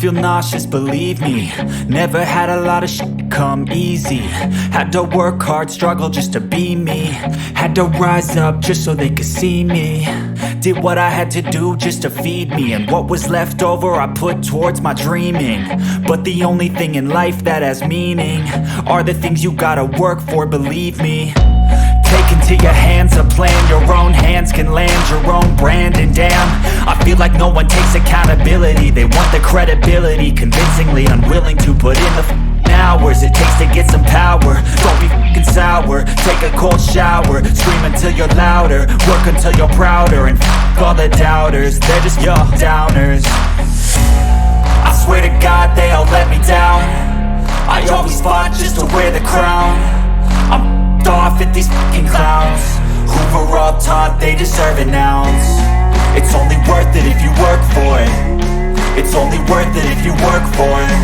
feel nauseous, believe me. Never had a lot of shit come easy. Had to work hard, struggle just to be me. Had to rise up just so they could see me. Did what I had to do just to feed me. And what was left over I put towards my dreaming. But the only thing in life that has meaning are the things you gotta work for, believe me. Take into your hands a plan. Your own hands can land your own brand. And damn, I feel like no one takes accountability. They want the credibility, convincingly unwilling to put in the hours it takes to get some power. Don't be f***ing sour. Take a cold shower. Scream until you're louder. Work until you're prouder. And f*** all the doubters, they're just your downers. I swear to God they all let me down. I always fought just to wear the crown. I'm off at these fucking clowns who were all taught they deserve an ounce. It's only worth it if you work for it. It's only worth it if you work for it.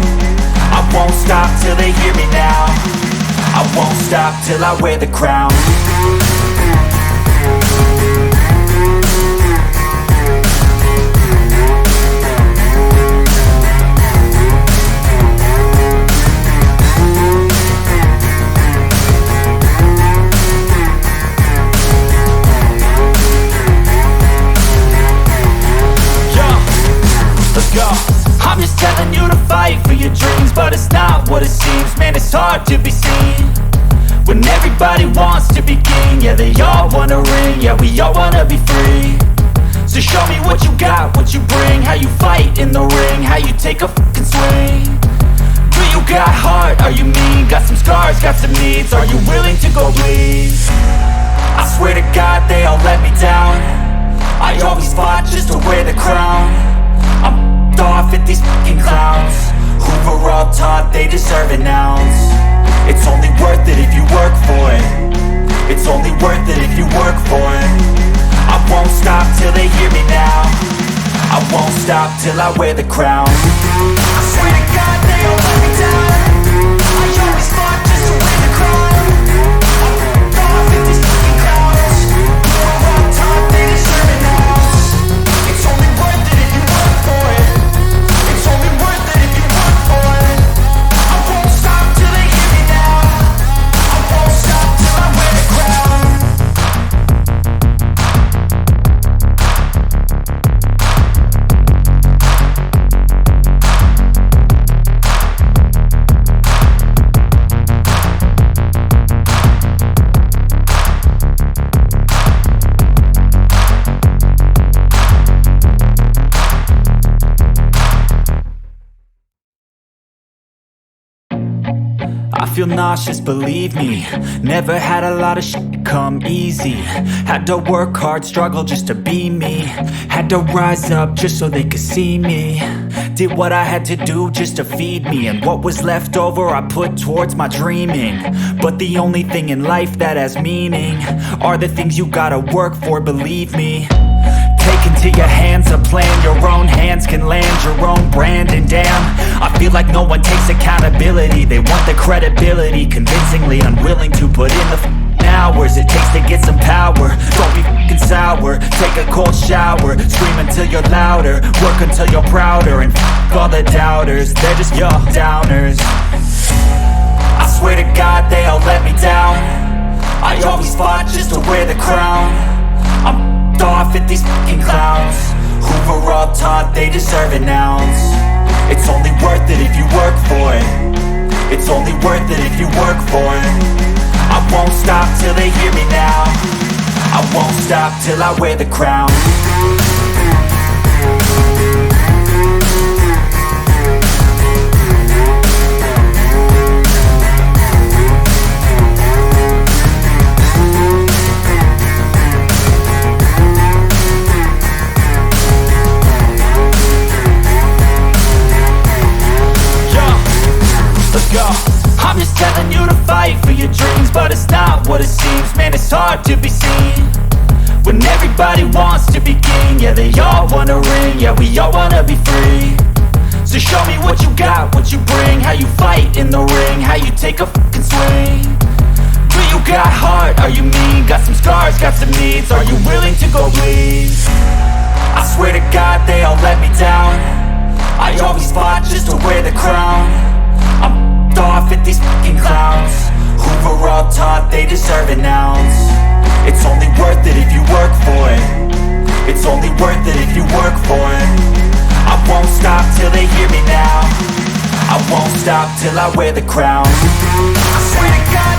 I won't stop till they hear me now. I won't stop till I wear the crown. I'm just telling you to fight for your dreams, but it's not what it seems. Man, it's hard to be seen when everybody wants to be king. Yeah, they all wanna ring, yeah, we all wanna be free. So show me what you got, what you bring. How you fight in the ring, how you take a fucking swing. Do you got heart, are you mean? Got some scars, got some needs, are you willing to go bleed? I swear to God they all let me down. I always fought just to wear the crown. I'm off at these fucking clowns who were all taught they deserve an ounce. It's only worth it if you work for it. It's only worth it if you work for it. I won't stop till they hear me now. I won't stop till I wear the crown. I swear to God they all let me down. I always fought just to wear the crown. I'm off at these fucking clowns who were all taught they deserve an ounce. It's only worth it if you work for it. It's only worth it if you work for it. I won't stop till they hear me now. I won't stop till I wear the crown. I feel nauseous, believe me. Never had a lot of shit come easy. Had to work hard, struggle just to be me. Had to rise up just so they could see me. Did what I had to do just to feed me. And what was left over I put towards my dreaming. But the only thing in life that has meaning are the things you gotta work for, believe me. Take into your hands a plan. Your own hands can land your own brand. And damn, I feel like no one takes accountability. They want the credibility, convincingly unwilling to put in the hours it takes to get some power. Don't be f***ing sour. Take a cold shower. Scream until you're louder. Work until you're prouder. And f*** all the doubters, they're just your downers. I swear to God they all let me down. I always fought just to wear the crown. I'm off at these fucking clowns who were all taught they deserve an ounce. It's only worth it if you work for it. It's only worth it if you work for it. I won't stop till they hear me now. I won't stop till I wear the crown. I'm just telling you to fight for your dreams, but it's not what it seems. Man, it's hard to be seen when everybody wants to be king. Yeah, they all wanna ring, yeah, we all wanna be free. So show me what you got, what you bring. How you fight in the ring, how you take a fucking swing. Do you got heart, are you mean? Got some scars, got some needs, are you willing to go bleed? I swear to God they all let me down. I always fought just to wear the crown. I'm off at these fucking clowns who were all taught they deserve an ounce. It's only worth it if you work for it. It's only worth it if you work for it. I won't stop till they hear me now. I won't stop till I wear the crown. I swear to God